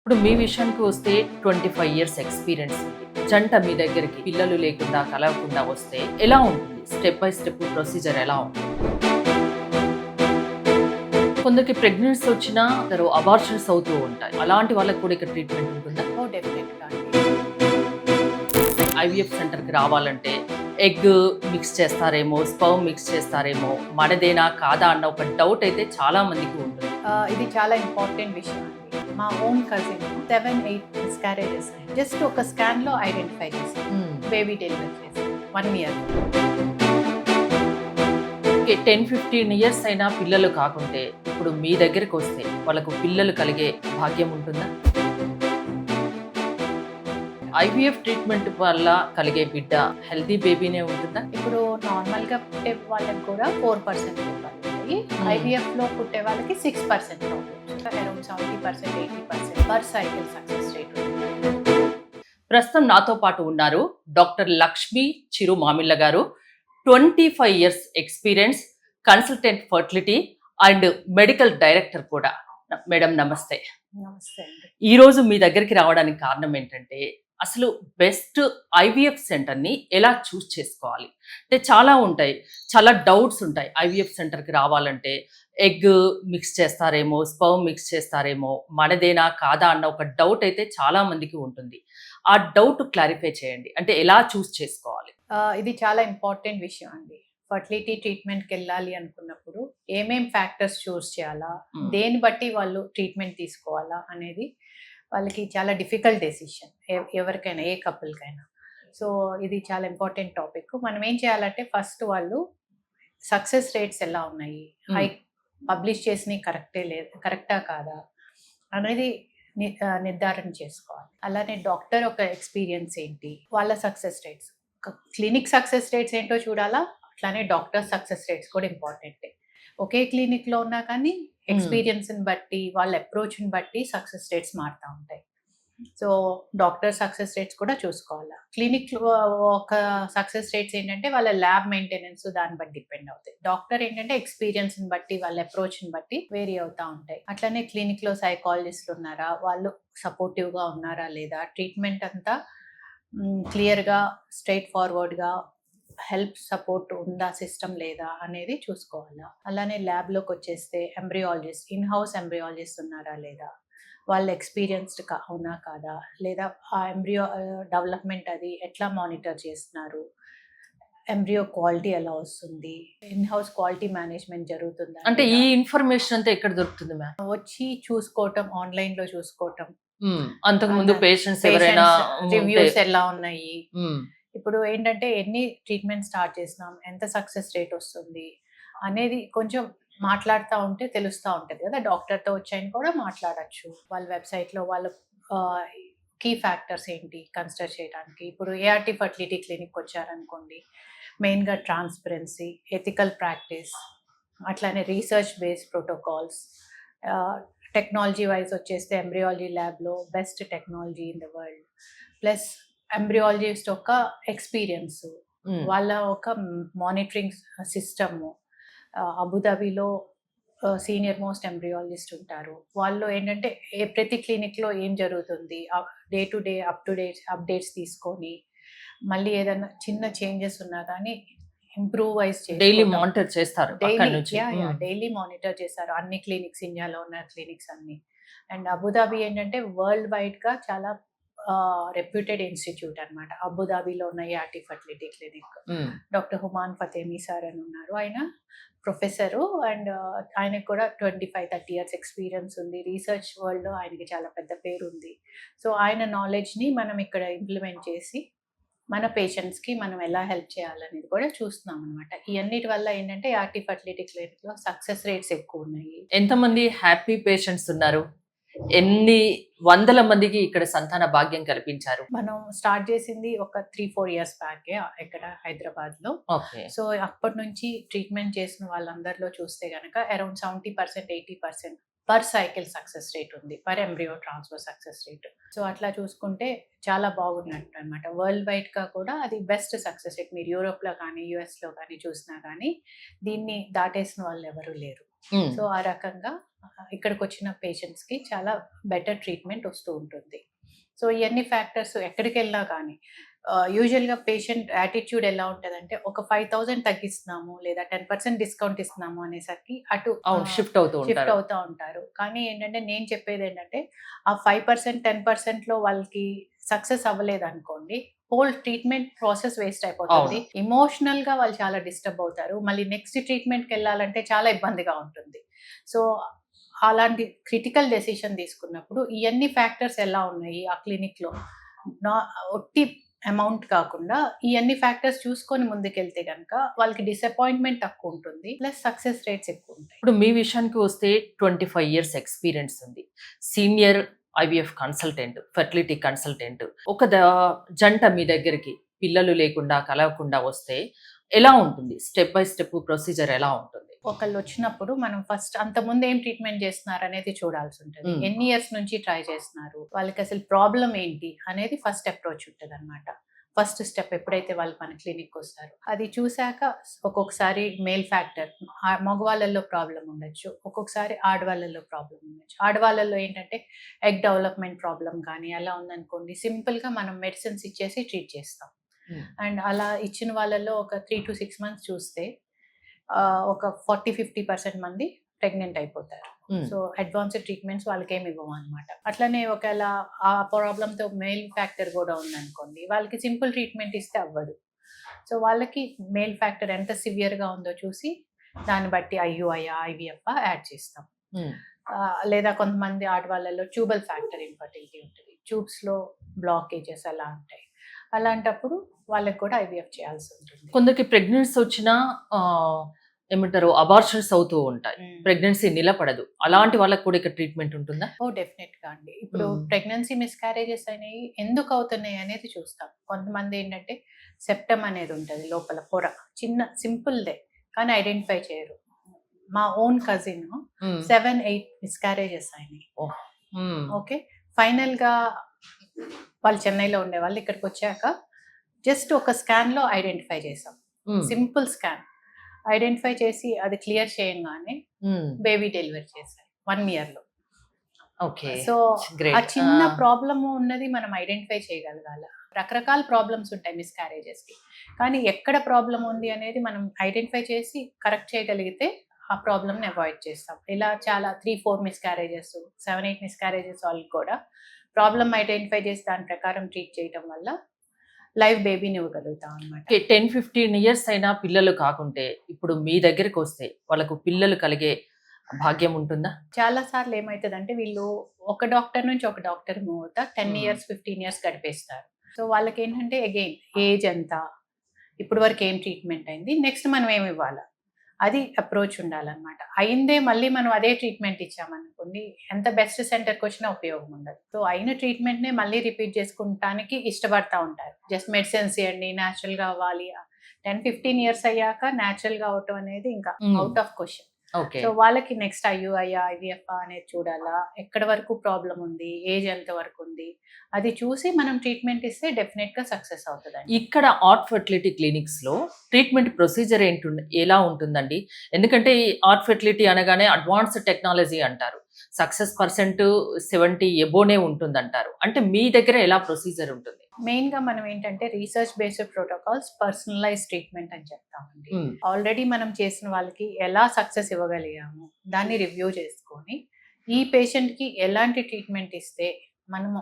ఇప్పుడు మీ విషయానికి వస్తే 25 ఇయర్స్ ఎక్స్‌పీరియన్స్ ఉంది. జంట మీ దగ్గరికి పిల్లలు లేకుండా, కలగకుండా వస్తే ఎలా ఉంటుంది? స్టెప్ బై స్టెప్ ప్రొసీజర్ ఎలా ఉంటుంది? కొందరికి ప్రెగ్నెన్సీ వచ్చినా అబార్షన్స్ అవుతూ ఉంటాయి. అలాంటి వాళ్ళకి కూడా ఇక్కడ ట్రీట్మెంట్ ఉంటుందా? డెఫినెట్‌గా అండి. ఐవీఎఫ్ సెంటర్‌కి రావాలంటే ఎగ్ మిక్స్ చేస్తారేమో, స్పర్మ్ మిక్స్ చేస్తారేమో, మనదేనా కాదా అన్న ఒక డౌట్ అయితే చాలా మందికి ఉంటుంది. ఇది చాలా ఇంపార్టెంట్ విషయం అండి. మా ఓన్ కజిన్ 7, 8 మిస్‌క్యారేజెస్ అయ్యాయి. జస్ట్ ఒక స్కాన్‌లో ఐడెంటిఫై చేసాం. బేబీ డెలివరీ చేసాం 1 ఇయర్. ఓకే. 10, 15 ఇయర్స్ అయినా పిల్లలు కాకుంటే ఇప్పుడు మీ దగ్గరికి వస్తే వాళ్ళకు పిల్లలు కలిగే భాగ్యం ఉంటుందా? ఐవీఎఫ్ ట్రీట్మెంట్ వల్ల కలిగే బిడ్డ హెల్తీ బేబీనే ఉంటుందా? ఇప్పుడు నార్మల్‌గా పుట్టే వాళ్ళకి కూడా 4% లోపాలుంటాయి. ఐవీఎఫ్‌లో పుట్టే వాళ్ళకి 6% రావచ్చు. Around 70%, 80% per cycle success rate ఉంటుంది. ప్రస్తుతం నాతో పాటు ఉన్నారు డాక్టర్ లక్ష్మి చిరు మామిళ్ళ గారు. 25 years experience, consultant fertility and medical director కూడా. మేడం నమస్తే. నమస్తే అండి. ఈరోజు మీ దగ్గరికి రావడానికి కారణం ఏంటంటే అసలు బెస్ట్ ఐవీఎఫ్ సెంటర్ని ఎలా చూస్ చేసుకోవాలి అంటే చాలా ఉంటాయి, చాలా డౌట్స్ ఉంటాయి. ఐవీఎఫ్ సెంటర్కి రావాలంటే ఎగ్ మిక్స్ చేస్తారేమో, స్పర్మ్ మిక్స్ చేస్తారేమో, మనదేనా కాదా అన్న ఒక డౌట్ అయితే చాలా మందికి ఉంటుంది. ఆ డౌట్ క్లారిఫై చేయండి, అంటే ఎలా చూస్ చేసుకోవాలి? ఇది చాలా ఇంపార్టెంట్ విషయం అండి. ఫర్టిలిటీ ట్రీట్మెంట్‌కి వెళ్ళాలి అనుకున్నప్పుడు ఏమేం ఫ్యాక్టర్స్ చూస్ చేయాలా? దేన్ని బట్టి వాళ్ళు ట్రీట్మెంట్ తీసుకోవాలా? అనేది వాళ్ళకి చాలా డిఫికల్ట్ డెసిషన్. ఎవరికైనా, ఏ కపుల్‌కైనా. సో, ఇది చాలా ఇంపార్టెంట్ టాపిక్. మనం ఏం చేయాలంటే ఫస్ట్ వాళ్ళు సక్సెస్ రేట్స్ ఎలా ఉన్నాయి? హై పబ్లిష్ చేసినయి కరెక్టా కాదా? అనేది నిర్ధారణ చేసుకోవాలి. అలానే డాక్టర్ ఒక ఎక్స్‌పీరియన్స్ ఏంటి? వాళ్ళ success rates. Clinic success rates ఏంటో చూడాలా? అట్లానే డాక్టర్ సక్సెస్ రేట్స్ కూడా ఇంపార్టెంటే. ఒకే క్లినిక్‌లో ఉన్నా కానీ ఎక్స్‌పీరియన్స్‌ని బట్టి, వాళ్ళ అప్రోచ్‌ని బట్టి సక్సెస్ రేట్స్ మారుతా ఉంటాయి. సో, డాక్టర్ సక్సెస్ రేట్స్ కూడా చూసుకోవాలా. క్లినిక్‌లో ఒక సక్సెస్ రేట్స్ ఏంటంటే వాళ్ళ ల్యాబ్ మెయింటెనెన్స్ దాన్ని బట్టి డిపెండ్ అవుతాయి. డాక్టర్ ఏంటంటే ఎక్స్‌పీరియన్స్‌ని బట్టి, వాళ్ళ అప్రోచ్‌ని బట్టి వేరీ అవుతా ఉంటాయి. అట్లనే క్లినిక్‌లో సైకాలజిస్ట్‌లు ఉన్నారా? వాళ్ళు సపోర్టివ్‌గా ఉన్నారా లేదా? ట్రీట్మెంట్ అంతా క్లియర్‌గా, స్ట్రెయిట్ ఫార్వర్డ్‌గా హెల్ప్ సపోర్ట్ ఉందా, సిస్టమ్ లేదా అనేది చూసుకోవాలా. అలానే ల్యాబ్‌లోకొచ్చేస్తే ఇన్ హౌస్ ఎంబ్రియాలజిస్ట్ ఉన్నారా లేదా? వాళ్ళు ఎక్స్‌పీరియన్స్‌డ్ అవునా కాదా? లేదా ఆ డెవలప్‌మెంట్ అది ఎట్లా మానిటర్ చేస్తున్నారు? ఎంబ్రియో క్వాలిటీ ఎలా వస్తుంది? ఇన్ హౌస్ క్వాలిటీ మేనేజ్‌మెంట్ జరుగుతుందా అంటే ఈ లేదా? ఇన్ఫర్మేషన్ అంతా ఎక్కడ దొరుకుతుంది మ్యామ్? వచ్చి చూసుకోవటం, ఆన్‌లైన్‌లో చూసుకోవటం. అంతకుముందు పేషెంట్స్ ఎవరైనా పేషెంట్స్ ఉంటే రివ్యూస్ ఎలా ఉన్నాయి? మ్మ్. ఇప్పుడు ఏంటంటే ఎన్ని ట్రీట్మెంట్ స్టార్ట్ చేసినాం, ఎంత సక్సెస్ రేట్ వస్తుంది అనేది కొంచెం మాట్లాడుతా ఉంటే తెలుస్తా ఉంటది కదా! డాక్టర్‌తో వచ్చాయని కూడా మాట్లాడొచ్చు. వాళ్ళ వెబ్‌సైట్‌లో వాళ్ళ కీ ఫ్యాక్టర్స్ ఏంటి కన్సిడర్ చేయడానికి. ఇప్పుడు ఏఆర్‌టీ ఫర్టిలిటీ క్లినిక్‌కొచ్చారనుకోండి, మెయిన్‌గా ట్రాన్స్‌పరెన్సీ, ఎథికల్ ప్రాక్టీస్, అట్లానే research based protocols, technology wise వచ్చేస్తే ఎంబ్రియాలజీ ల్యాబ్‌లో best technology in the world. Plus embryologist ఒక ఎక్స్‌పీరియన్స్. మ్మ్. వాళ్ళ ఒక మానిటరింగ్ సిస్టము. అబుదాబిలో సీనియర్ మోస్ట్ ఎంబ్రియాలజిస్ట్ ఉంటారు. వాళ్ళు ఏంటంటే ప్రతి క్లినిక్‌లో ఏం జరుగుతుంది, డే టు డే అప్డేట్స్ తీసుకొని, మళ్ళీ ఏదన్నా చిన్న చేంజెస్ ఉన్నా కానీ ఇంప్రూవైజ్ డైలీ చేసుకోవడం. మానిటర్ చేస్తారు అక్కడి నుంచి. డైలీ మానిటర్ చేశారు అన్ని క్లినిక్స్, ఇండియాలో ఉన్న క్లినిక్స్ అన్ని. అండ్ అబుదాబి ఏంటంటే వరల్డ్ వైడ్‌గా చాలా రెప్యూటెడ్ ఇన్‌స్టిట్యూట్ అన్నమాట. అబుదాబిలో ఉన్న ART fertility clinic. Doctor Houman Fatemi sir అని ఉన్నారు. ఆయన ప్రొఫెసరు అండ్ ఆయనకు కూడా 25, 30 ఇయర్స్ ఎక్స్‌పీరియన్స్ ఉంది. రీసెర్చ్ వరల్డ్‌లో ఆయనకి చాలా పెద్ద పేరుంది. సో, ఆయన నాలెడ్జ్‌ని మనం ఇక్కడ ఇంప్లిమెంట్ చేసి మన పేషెంట్స్‌కి మనం ఎలా హెల్ప్ చేయాలనేది కూడా చూస్తున్నాం అనమాట. ఈ అన్నిటి వల్ల ఏంటంటే ఏఆర్‌టీ ఫర్టిలిటీ క్లినిక్‌లో సక్సెస్ రేట్స్ ఎక్కువున్నాయి. ఎంతమంది హ్యాపీ పేషెంట్స్ ఉన్నారు? ఎన్ని వందల మందికి ఇక్కడ సంతాన భాగ్యం కల్పించారు? మనం స్టార్ట్ చేసింది ఒక 3, 4 ఇయర్స్ బ్యాకే ఇక్కడ హైదరాబాద్‌లో. ఓకే. సో, అప్పటి నుంచి ట్రీట్మెంట్ చేసిన వాళ్ళందరిలో చూస్తే గనక around 70%, 80% per cycle success rate ఉంది. Per embryo transfer success rate. So, అట్లా చూసుకుంటే చాలా బాగున్నట్టు అనమాట. వరల్డ్ వైడ్‌గా కూడా అది బెస్ట్ సక్సెస్ రేట్. మీరు యూరోప్‌లో కానీ, యూఎస్‌లో కానీ చూసినా కానీ దీన్ని దాటేసిన వాళ్ళు ఎవరు లేరు. సో, ఆ రకంగా ఇక్కడికి వచ్చిన పేషెంట్స్కి చాలా బెటర్ ట్రీట్మెంట్ వస్తూ ఉంటుంది. సో ఇవన్నీ ఫ్యాక్టర్స్ ఎక్కడికి వెళ్ళినా కానీ యూజువల్గా పేషెంట్ యాటిట్యూడ్ ఎలా ఉంటుందంటే ఒక 5,000 తగ్గిస్తున్నాము లేదా 10% డిస్కౌంట్ ఇస్తున్నాము అనేసరికి అటు అవును, షిఫ్ట్ అవుతూ షిఫ్ట్ ఉంటారు. అవుతూ ఉంటారు. కానీ ఏంటంటే నేను చెప్పేది ఏంటంటే ఆ 5% 10%లో వాళ్ళకి సక్సెస్ అవ్వలేదు అనుకోండి, హోల్ ట్రీట్మెంట్ ప్రాసెస్ వేస్ట్ అయిపోతుంది. ఎమోషనల్ గా వాళ్ళు చాలా డిస్టర్బ్ అవుతారు. మళ్ళీ నెక్స్ట్ ట్రీట్మెంట్కి వెళ్ళాలంటే చాలా ఇబ్బందిగా ఉంటుంది. సో అలాంటి క్రిటికల్ డెసిషన్ తీసుకున్నప్పుడు ఇవన్నీ ఫ్యాక్టర్స్ ఎలా ఉన్నాయి ఆ క్లినిక్ లో, నా ఒట్టి అమౌంట్ కాకుండా ఇవన్నీ ఫ్యాక్టర్స్ చూసుకొని ముందుకెళ్తే కనుక వాళ్ళకి డిసప్పాయింట్మెంట్ తక్కువ ఉంటుంది, ప్లస్ సక్సెస్ రేట్స్ ఎక్కువ ఉంటాయి. ఇప్పుడు మీ విషయానికి వస్తే 25 ఇయర్స్ ఎక్స్పీరియన్స్ ఉంది. Senior IVF consultant, fertility consultant. ఒక జంట మీ దగ్గరికి పిల్లలు లేకుండా కలవకుండా వస్తే ఎలా ఉంటుంది? స్టెప్ బై స్టెప్ ప్రొసీజర్ ఎలా ఉంటుంది? ఒకళ్ళు వచ్చినప్పుడు మనం ఫస్ట్ అంతకుముందు ఏం ట్రీట్మెంట్ చేస్తున్నారు అనేది చూడాల్సి ఉంటుంది. ఎన్ని ఇయర్స్ నుంచి ట్రై చేస్తున్నారు, వాళ్ళకి అసలు ప్రాబ్లం ఏంటి అనేది ఫస్ట్ అప్రోచ్ ఉంటుంది అనమాట. ఫస్ట్ స్టెప్ ఎప్పుడైతే వాళ్ళు మన క్లినిక్ వస్తారు అది చూశాక ఒక్కొక్కసారి మేల్ ఫ్యాక్టర్ మగవాళ్ళల్లో ప్రాబ్లం ఉండొచ్చు, ఒక్కొక్కసారి ఆడవాళ్ళల్లో ప్రాబ్లం ఉండొచ్చు. ఆడవాళ్ళల్లో ఏంటంటే ఎగ్ డెవలప్మెంట్ ప్రాబ్లం కానీ అలా ఉందనుకోండి, సింపుల్గా మనం మెడిసిన్స్ ఇచ్చేసి ట్రీట్ చేస్తాం. అండ్ అలా ఇచ్చిన వాళ్ళల్లో ఒక 3 to 6 months చూస్తే ఒక 40-50% మంది ప్రెగ్నెంట్ అయిపోతారు. సో అడ్వాన్స్డ్ ట్రీట్మెంట్స్ వాళ్ళకి ఏమి ఇవ్వము అనమాట. అట్లనే ఒకవేళ ఆ ప్రాబ్లంతో మేల్ ఫ్యాక్టర్ కూడా ఉందనుకోండి, వాళ్ళకి సింపుల్ ట్రీట్మెంట్ ఇస్తే అవ్వదు. సో వాళ్ళకి మేల్ ఫ్యాక్టర్ ఎంత సివియర్గా ఉందో చూసి దాన్ని బట్టి ఐయుఐ ఐవీఎఫ్ యాడ్ చేస్తాం. లేదా కొంతమంది ఆడవాళ్ళలో ట్యూబల్ ఫ్యాక్టర్ ఇన్ఫర్టిలిటీ ఉంటుంది, ట్యూబ్స్లో బ్లాకేజెస్ అలా ఉంటాయి. అలాంటప్పుడు వాళ్ళకి కూడా ఐవీఎఫ్ చేయాల్సి ఉంటుంది. కొందరికి ప్రెగ్నెన్సీ వచ్చినా ఏమంటారు అబార్షన్స్ అవుతూ ఉంటాయి, ప్రెగ్నెన్సీ నిలబడదు. అలాంటి వాళ్ళకి కూడా ఇక్కడ ట్రీట్మెంట్ ఉంటుందా? ఓ డెఫినెట్ గా అండి. ఇప్పుడు ప్రెగ్నెన్సీ మిస్క్యారేజెస్ అనేవి ఎందుకు అవుతున్నాయి అనేది చూస్తాం. కొంతమంది ఏంటంటే సెప్టమ్ అనేది ఉంటుంది లోపల పొర, చిన్న సింపుల్దే కానీ ఐడెంటిఫై చేయరు. మా ఓన్ కజిన్ 7-8 మిస్క్యారేజెస్ అయినాయి. ఓకే, ఫైనల్ గా వాళ్ళు చెన్నైలో ఉండేవాళ్ళు, ఇక్కడికి వచ్చాక జస్ట్ ఒక స్కాన్ లో ఐడెంటిఫై చేసాం. సింపుల్ స్కాన్ ఐడెంటిఫై చేసి అది క్లియర్ చేయగానే బేబీ డెలివరీ చేశారు 1 year లో. సో ఆ చిన్న ప్రాబ్లమ్ ఉన్నది మనం ఐడెంటిఫై చేయగలగాల. రకరకాల ప్రాబ్లమ్స్ ఉంటాయి మిస్క్యారేజెస్ కి, కానీ ఎక్కడ ప్రాబ్లం ఉంది అనేది మనం ఐడెంటిఫై చేసి కరెక్ట్ చేయగలిగితే ఆ ప్రాబ్లమ్ని అవాయిడ్ చేస్తాం. ఇలా చాలా 3-4 మిస్క్యారేజెస్ 7-8 మిస్క్యారేజెస్ వాళ్ళకి కూడా ప్రాబ్లమ్ ఐడెంటిఫై చేసి దాని ప్రకారం ట్రీట్ చేయడం వల్ల లైవ్ బేబీని ఇవ్వగలుగుతాం అనమాట. 10-15 ఇయర్స్ అయినా పిల్లలు కాకుంటే ఇప్పుడు మీ దగ్గరికి వస్తే వాళ్ళకు పిల్లలు కలిగే భాగ్యం ఉంటుందా? చాలా సార్లు ఏమవుతుందంటే వీళ్ళు ఒక డాక్టర్ నుంచి ఒక డాక్టర్ మూవ్ అవుతా 10 years 15 years గడిపేస్తారు. సో వాళ్ళకి ఏంటంటే అగైన్ ఏజ్ ఎంత, ఇప్పుడు వరకు ఏం ట్రీట్మెంట్ అయింది, నెక్స్ట్ మనం ఏమి ఇవ్వాలా, అది అప్రోచ్ ఉండాలన్నమాట. అయిందే మళ్ళీ మనం అదే ట్రీట్మెంట్ ఇచ్చామనుకోండి, ఎంత బెస్ట్ సెంటర్కి వచ్చినా ఉపయోగం ఉండదు. సో అయిన ట్రీట్మెంట్నే మళ్ళీ రిపీట్ చేసుకుంటానికి ఇష్టపడతా ఉంటారు. జస్ట్ మెడిసిన్స్ ఇవ్వండి, న్యాచురల్గా అవ్వాలి. 10-15 years అయ్యాక న్యాచురల్గా అవటం అనేది ఇంకా అవుట్ ఆఫ్ క్వశ్చన్. సో వాళ్ళకి నెక్స్ట్ ఐయుఐ ఐవీఎఫ్ అనేది చూడాలా, ఎక్కడ వరకు ప్రాబ్లం ఉంది, ఏజ్ ఎంత వరకు ఉంది, అది చూసి మనం ట్రీట్మెంట్ ఇస్తే డెఫినెట్ గా సక్సెస్ అవుతుంది. ఇక్కడ ఆర్ట్ ఫెర్టిలిటీ క్లినిక్స్ లో ట్రీట్మెంట్ ప్రొసీజర్ ఎలా ఉంటుందండి? ఎందుకంటే ఈ ఆర్ట్ ఫెర్టిలిటీ అనగానే అడ్వాన్స్డ్ టెక్నాలజీ అంటారు, సక్సెస్ పర్సెంట్ 70 ఎబోనే ఉంటుంది అంటారు. అంటే మీ దగ్గర ఎలా ప్రొసీజర్ ఉంటుంది? మెయిన్ గా మనం ఏంటంటే research based protocols, personalize treatment అని చెప్తామండి. ఆల్రెడీ మనం చేసిన వాళ్ళకి ఎలా సక్సెస్ ఇవ్వగలిగాము దాన్ని రివ్యూ చేసుకొని ఈ పేషెంట్ కి ఎలాంటి ట్రీట్మెంట్ ఇస్తే మనము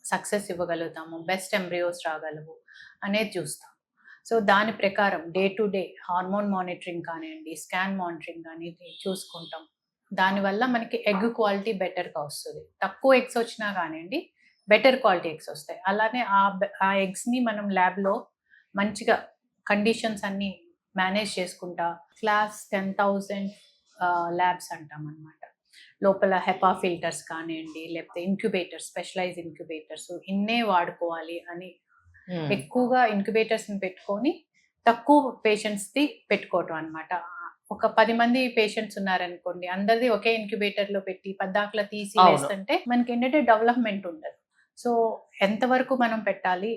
సక్సెస్ ఇవ్వగలుగుతాము, బెస్ట్ ఎంబ్రియోస్ రాగలవు అనేది చూస్తాం. సో దాని ప్రకారం day to day hormone monitoring కానివ్వండి, స్కాన్ మానిటరింగ్ కానీ చూసుకుంటాం. దానివల్ల మనకి ఎగ్ క్వాలిటీ బెటర్గా వస్తుంది. తక్కువ ఎగ్స్ వచ్చినా కానివ్వండి బెటర్ క్వాలిటీ ఎగ్స్ వస్తాయి. అలానే ఆ ఎగ్స్ని మనం ల్యాబ్లో మంచిగా కండిషన్స్ అన్నీ మేనేజ్ చేసుకుంటా క్లాస్ 10,000 ల్యాబ్స్ అంటాం అనమాట. లోపల హెపా ఫిల్టర్స్ కానివ్వండి, లేకపోతే ఇంక్యుబేటర్స్, స్పెషలైజ్ ఇంక్యుబేటర్స్ ఇన్నే వాడుకోవాలి అని ఎక్కువగా ఇంక్యుబేటర్స్ని పెట్టుకొని తక్కువ పేషెంట్స్ది పెట్టుకోవటం అనమాట. ఒక 10 మంది పేషెంట్స్ ఉన్నారనుకోండి, అందరిది ఒకే ఇంక్యుబేటర్లో పెట్టి పద్దాకలా తీసి వేస్తుంటే మనకి ఏంటంటే డెవలప్మెంట్ ఉండదు. సో ఎంతవరకు మనం పెట్టాలి,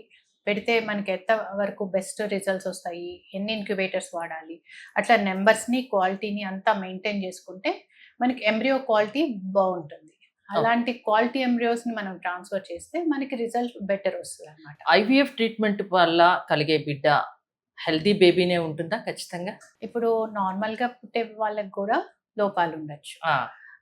పెడితే మనకి ఎంత వరకు బెస్ట్ రిజల్ట్స్ వస్తాయి, ఎన్ని ఇంక్యుబేటర్స్ వాడాలి, అట్లా నెంబర్స్ని క్వాలిటీని అంతా మెయింటైన్ చేసుకుంటే మనకి ఎంబ్రియో క్వాలిటీ బాగుంటుంది. అలాంటి క్వాలిటీ ఎంబ్రియోస్ ని మనం ట్రాన్స్ఫర్ చేస్తే మనకి రిజల్ట్ బెటర్ వస్తుంది అనమాట. ఐవీఎఫ్ ట్రీట్మెంట్ వల్ల కలిగే బిడ్డ హెల్తీ బేబీనే ఉంటుందా ఖచ్చితంగా? ఇప్పుడు నార్మల్ గా పుట్టే వాళ్ళకి కూడా లోపాలు ఉండొచ్చు.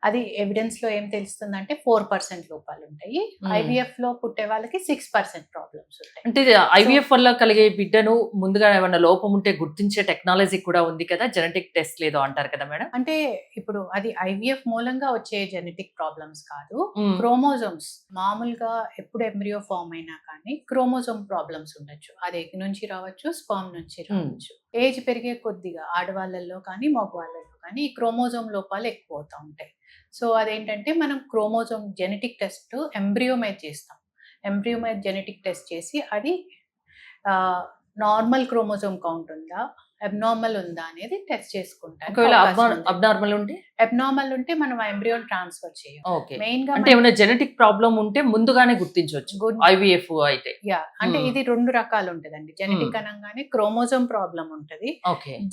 అది ఎవిడెన్స్ లో ఏం తెలుస్తుందంటే 4% లోపాలు ఉంటాయి. ఐవీఎఫ్ లో పుట్టే వాళ్ళకి 6% ప్రాబ్లమ్స్ ఉంటాయి. అంటే ఐవీఎఫ్ వల్ల కలిగే బిడ్డను ముందుగా ఏమైనా లోపం ఉంటే గుర్తించే టెక్నాలజీ కూడా ఉంది కదా, జెనెటిక్ టెస్ట్ లేదో అంటారు కదా మేడం? అంటే ఇప్పుడు అది ఐవీఎఫ్ మూలంగా వచ్చే జెనెటిక్ ప్రాబ్లమ్స్ కాదు, క్రోమోజోమ్స్ మామూలుగా ఎప్పుడు ఎంబ్రియో ఫామ్ అయినా కానీ క్రోమోజోమ్ ప్రాబ్లమ్స్ ఉండొచ్చు. అది ఎగ్ నుంచి రావచ్చు, స్పర్మ్ నుంచి రావచ్చు. ఏజ్ పెరిగే కొద్దిగా ఆడవాళ్ళల్లో కానీ మగవాళ్ళల్లో కానీ ఈ క్రోమోజోమ్ లోపాలు ఎక్కువ అవుతూ ఉంటాయి. సో అదేంటంటే మనం క్రోమోజోమ్ జెనెటిక్ టెస్ట్ ఎంబ్రియో మీద చేస్తాం. ఎంబ్రియో మీద జెనెటిక్ టెస్ట్ చేసి అది నార్మల్ క్రోమోజోమ్ కౌంట్ ఉందా, అబ్నార్మల్ ఉందా అనేది టెస్ట్ చేసుకుంటాం. ఒకవేళ అబ్నార్మల్ ఉంటే అబ్నార్మల్ ఉంటే మనం ఎంబ్రియోని ట్రాన్స్ఫర్ చేయం. మెయిన్ గా అంటే ఏమైనా జెనెటిక్ ప్రాబ్లం ఉంటే ముందుగానే గుర్తించవచ్చు ఐవీఎఫ్ అయితే. అంటే ఇది 2 రకాలు ఉంటదండి. జెనెటిక్ అనగానే క్రోమోజోమ్ ప్రాబ్లం ఉంటది,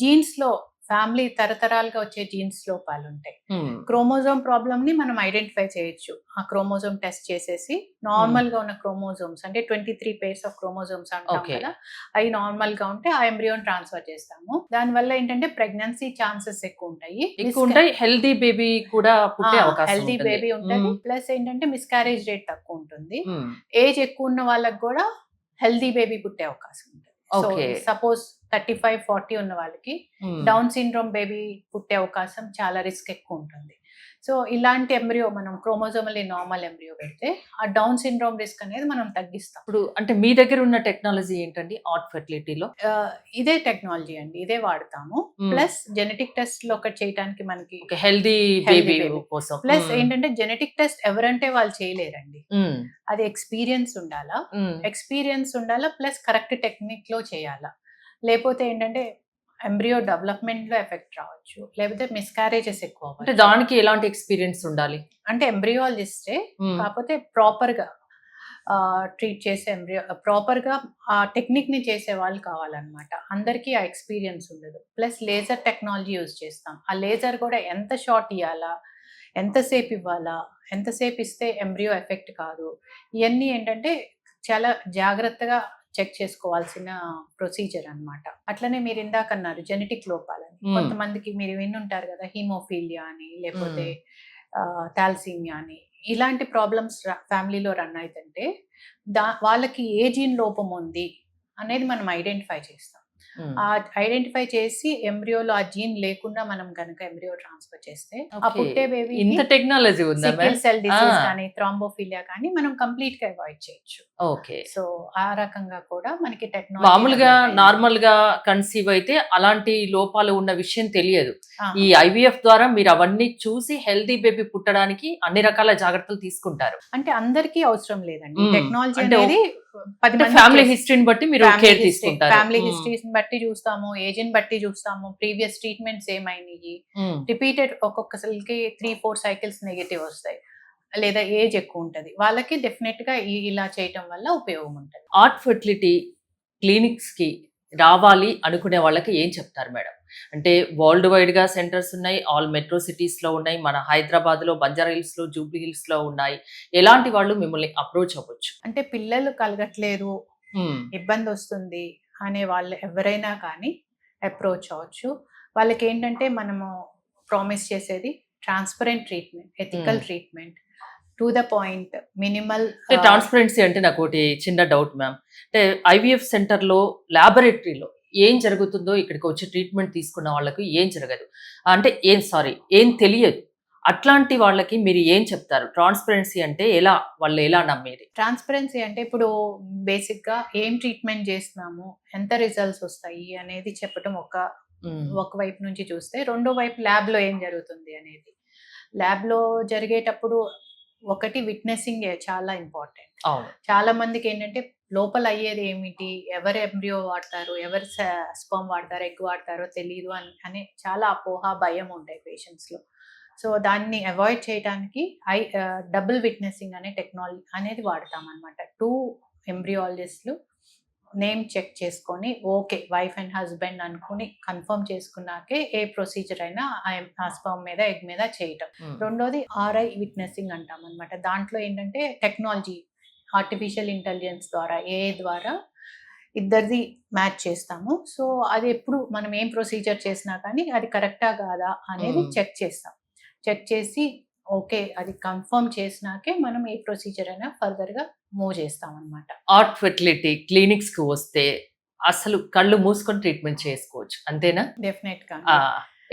జీన్స్ లో ఫ్యామిలీ తరతరాలుగా వచ్చే జీన్స్ లోపాలు ఉంటాయి. క్రోమోజోమ్ ప్రాబ్లమ్ ని మనం ఐడెంటిఫై చేయొచ్చు. ఆ క్రోమోజోమ్ టెస్ట్ చేసేసి నార్మల్ గా ఉన్న క్రోమోజోమ్స్ అంటే 23 pairs ఆఫ్ క్రోమోజోమ్స్ అంటాం కదా, అవి నార్మల్ గా ఉంటే ఆ ఎంబ్రియోని ట్రాన్స్ఫర్ చేస్తాము. దాని వల్ల ఏంటంటే ప్రెగ్నెన్సీ ఛాన్సెస్ ఎక్కువ ఉంటాయి, హెల్తీ బేబీ కూడా పుట్టే అవకాశం హెల్తీ బేబీ ఉంటుంది. ప్లస్ ఏంటంటే మిస్కారేజ్ రేట్ తక్కువ ఉంటుంది. ఏజ్ ఎక్కువ ఉన్న వాళ్ళకి కూడా హెల్తీ బేబీ పుట్టే అవకాశం ఉంటుంది. సో సపోజ్ 35-40 ఉన్న వాళ్ళకి డౌన్ సిండ్రోమ్ బేబీ పుట్టే అవకాశం చాలా రిస్క్ ఎక్కువ ఉంటుంది. సో ఇలాంటి ఎంబ్రియో మనం క్రోమోజోమల్లీ నార్మల్ ఎంబ్రియో పెడితే ఆ డౌన్ సిండ్రోమ్ రిస్క్ అనేది మనం తగ్గిస్తాం. ఇప్పుడు అంటే మీ దగ్గర ఉన్న టెక్నాలజీ ఏంటండి ఆర్ట్ ఫెర్టిలిటీలో? ఇదే టెక్నాలజీ అండి, ఇదే వాడతాము. ప్లస్ జెనెటిక్ టెస్ట్ లో ఒకటి చేయడానికి మనకి హెల్దీ బేబీ కోసం. ప్లస్ ఏంటంటే జెనెటిక్ టెస్ట్ ఎవరంటే వాళ్ళు చేయలేరండి, అది ఎక్స్పీరియన్స్ ఉండాలా ప్లస్ కరెక్ట్ టెక్నిక్ లో చేయాలా. లేకపోతే ఏంటంటే ఎంబ్రియో డెవలప్మెంట్ లో ఎఫెక్ట్ రావచ్చు, లేకపోతే మిస్కారేజెస్ ఎక్కువ. అంటే దానికి ఎలాంటి ఎక్స్పీరియన్స్ ఉండాలి? అంటే ఎంబ్రియాలజిస్టే, కాకపోతే ప్రాపర్ గా ట్రీట్ చేసే ఎంబ్రియో, ప్రాపర్ గా ఆ టెక్నిక్ ని చేసే వాళ్ళు కావాలన్నమాట. అందరికీ ఆ ఎక్స్పీరియన్స్ ఉండదు. ప్లస్ లేజర్ టెక్నాలజీ యూజ్ చేస్తాం. ఆ లేజర్ కూడా ఎంత షార్ట్ ఇవ్వాలా, ఎంతసేపు ఇవ్వాలా, ఎంతసేపు ఇస్తే ఎంబ్రియో ఎఫెక్ట్ కాదు, ఇవన్నీ ఏంటంటే చాలా జాగ్రత్తగా చెక్ చేసుకోవాల్సిన ప్రొసీజర్ అన్నమాట. అట్లనే మీరు ఇందాక అన్నారు జెనెటిక్ లోపాలని. కొంతమందికి మీరు వినుంటారు కదా, హీమోఫీలియా అని, లేకపోతే థాలసీమియా అని, ఇలాంటి ప్రాబ్లమ్స్ ఫ్యామిలీలో రన్ అవుతుంటే వాళ్ళకి ఏ జీన్ లోపం ఉంది అనేది మనం ఐడెంటిఫై చేస్తాం. ఐడెంటిఫై చేసి ఎంబ్రియోలో ఆ జీన్ లేకుండా మనం కనుక ఎంబ్రియో ట్రాన్స్ఫర్ చేస్తే ఆ పుట్టే బేబీ ఇంత టెక్నాలజీ ఉందా? సికిల్ సెల్ డిసీజ్ కానీ థ్రాంబోఫిలియా కానీ మనం కంప్లీట్ గా అవాయిడ్ చేయొచ్చు. సో ఆ రకంగా కూడా మనకి టెక్నాలజీ. మామూలుగా నార్మల్ గా కన్సీవ్ అయితే అలాంటి లోపాలు ఉన్న విషయం తెలియదు. ఈ ఐవీఎఫ్ ద్వారా మీరు అవన్నీ చూసి హెల్దీ బేబీ పుట్టడానికి అన్ని రకాల జాగ్రత్తలు తీసుకుంటారు. అంటే అందరికీ అవసరం లేదండి టెక్నాలజీ అనేది. ఫ్యామిలీ హిస్టరీని బట్టి మీరు కేర్ తీసుకుంటారు. ఫ్యామిలీ హిస్టరీని బట్టి చూస్తాము, ఏజ్ ని బట్టి చూస్తాము, ప్రీవియస్ ట్రీట్మెంట్స్ ఏమైనాయి, రిపీటెడ్ ఒక్కొక్కసారికి 3-4 సైకిల్స్ నెగటివ్ వస్తాయి, లేదా ఏజ్ ఎక్కువ ఉంటది, వాళ్ళకి డెఫినెట్ గా ఇలా చేయటం వల్ల ఉపయోగం ఉంటుంది. ఆర్ట్ ఫెర్టిలిటీ క్లినిక్స్ కి రావాలి అనుకునే వాళ్ళకి ఏం చెప్తారు మేడం? అంటే వరల్డ్ వైడ్ గా సెంటర్స్ ఉన్నాయి, ఆల్ మెట్రో సిటీస్ లో ఉన్నాయి, మన హైదరాబాద్ లో, బంజారా హిల్స్ లో, జూబ్లీ హిల్స్ లో ఉన్నాయి. ఎలాంటి వాళ్ళు మిమ్మల్ని అప్రోచ్ అవ్వచ్చు? అంటే పిల్లలు కలగట్లేరు, ఇబ్బంది వస్తుంది అనే వాళ్ళు ఎవరైనా కానీ అప్రోచ్ అవ్వచ్చు. వాళ్ళకి ఏంటంటే మనము ప్రామిస్ చేసేది transparent treatment, ethical treatment, to the point, minimal. Transparency అంటే నాకు ఒకటి చిన్న డౌట్ మ్యామ్. అంటే ఐవీఎఫ్ సెంటర్ లో ల్యాబొరేటరీలో ఏం జరుగుతుందో ఇక్కడికి వచ్చి ట్రీట్మెంట్ తీసుకున్న వాళ్ళకి ఏం జరగదు, అంటే ఏం తెలియదు. అట్లాంటి వాళ్ళకి మీరు ఏం చెప్తారు? ట్రాన్స్పరెన్సీ అంటే వాళ్ళు ఎలా నమ్మేది? ట్రాన్స్పరెన్సీ అంటే ఇప్పుడు బేసిక్ గా ఏం ట్రీట్మెంట్ చేస్తున్నాము, ఎంత రిజల్ట్స్ వస్తాయి అనేది చెప్పడం ఒక వైపు నుంచి చూస్తే, రెండో వైపు ల్యాబ్ లో ఏం జరుగుతుంది అనేది. ల్యాబ్ లో జరిగేటప్పుడు ఒకటి విట్నెసింగ్ చాలా ఇంపార్టెంట్. చాలా మందికి ఏంటంటే లోపల అయ్యేది ఏమిటి, ఎవరు ఎంబ్రియో వాడతారు, ఎవరు స్పర్మ్ వాడతారు, ఎగ్ వాడతారో తెలియదు అని చాలా అపోహ, భయం ఉంటాయి పేషెంట్స్ లో. సో దాన్ని అవాయిడ్ చేయడానికి డబుల్ విట్నెసింగ్ అనే టెక్నాలజీ అనేది వాడతాం అనమాట. 2 ఎంబ్రియాలజిస్టులు నేమ్ చెక్ చేసుకొని ఓకే వైఫ్ అండ్ హస్బెండ్ అనుకుని కన్ఫర్మ్ చేసుకున్నాకే ఏ ప్రొసీజర్ అయినా ఆ స్పర్మ్ మీద ఎగ్ మీద చేయటం. రెండోది ఆర్ఐ విట్నెసింగ్ అంటాం అనమాట. దాంట్లో ఏంటంటే టెక్నాలజీ ఆర్టిఫిషియల్ ఇంటెలిజెన్స్ ద్వారా ఏఐ ద్వారా ఇద్దరిది మ్యాచ్ చేస్తాము. సో అది ఎప్పుడు మనం ఏం ప్రొసీజర్ చేసినా కానీ అది కరెక్టా కాదా అనేది చెక్ చేస్తాం. చెక్ చేసి ఓకే అది కన్ఫర్మ్ చేసినాకే మనం ఏ ప్రొసీజర్ అయినా ఫర్దర్గా మూవ్ చేస్తాం అనమాట. ఆర్ట్ ఫెర్టిలిటీ క్లినిక్స్కి వస్తే అసలు కళ్ళు మూసుకొని ట్రీట్మెంట్ చేసుకోవచ్చు అంతేనా? డెఫినెట్గా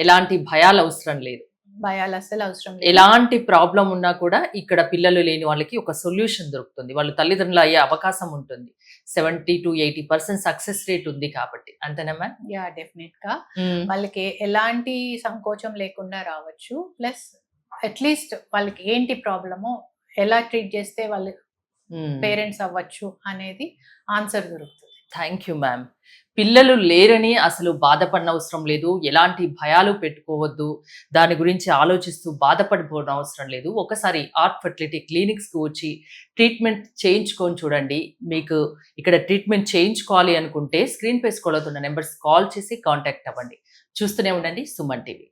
ఎలాంటి భయాలు అవసరం లేదు. భయాలు అస్సలు అవసరం లేదు. ఎలాంటి ప్రాబ్లం ఉన్నా కూడా ఇక్కడ పిల్లలు లేని వాళ్ళకి ఒక సొల్యూషన్ దొరుకుతుంది. వాళ్ళు తల్లిదండ్రులు అయ్యే అవకాశం ఉంటుంది. 70 to 80% సక్సెస్ రేట్ ఉంది కాబట్టి అంతేనా మ్యామ్? యా డెఫినెట్గా వాళ్ళకి ఎలాంటి సంకోచం లేకుండా రావచ్చు. ప్లస్ అట్లీస్ట్ వాళ్ళకి ఏంటి ప్రాబ్లమో ఎలా ట్రీట్ చేస్తే వాళ్ళు పేరెంట్స్ అవ్వచ్చు అనేది ఆన్సర్ దొరుకుతుంది. Thank you ma'am. పిల్లలు లేరని అసలు బాధపడిన అవసరం లేదు. ఎలాంటి భయాలు పెట్టుకోవద్దు. దాని గురించి ఆలోచిస్తూ బాధపడిపోవడం అవసరం లేదు. ఒకసారి ఆర్ట్ ఫెర్టిలిటీ క్లినిక్స్కి వచ్చి ట్రీట్మెంట్ చేయించుకొని చూడండి. మీకు ఇక్కడ ట్రీట్మెంట్ చేయించుకోవాలి అనుకుంటే స్క్రీన్ పై స్క్రోల్ అవుతున్న నెంబర్స్ కాల్ చేసి కాంటాక్ట్ అవ్వండి. చూస్తూనే ఉండండి సుమన్ టీవీ.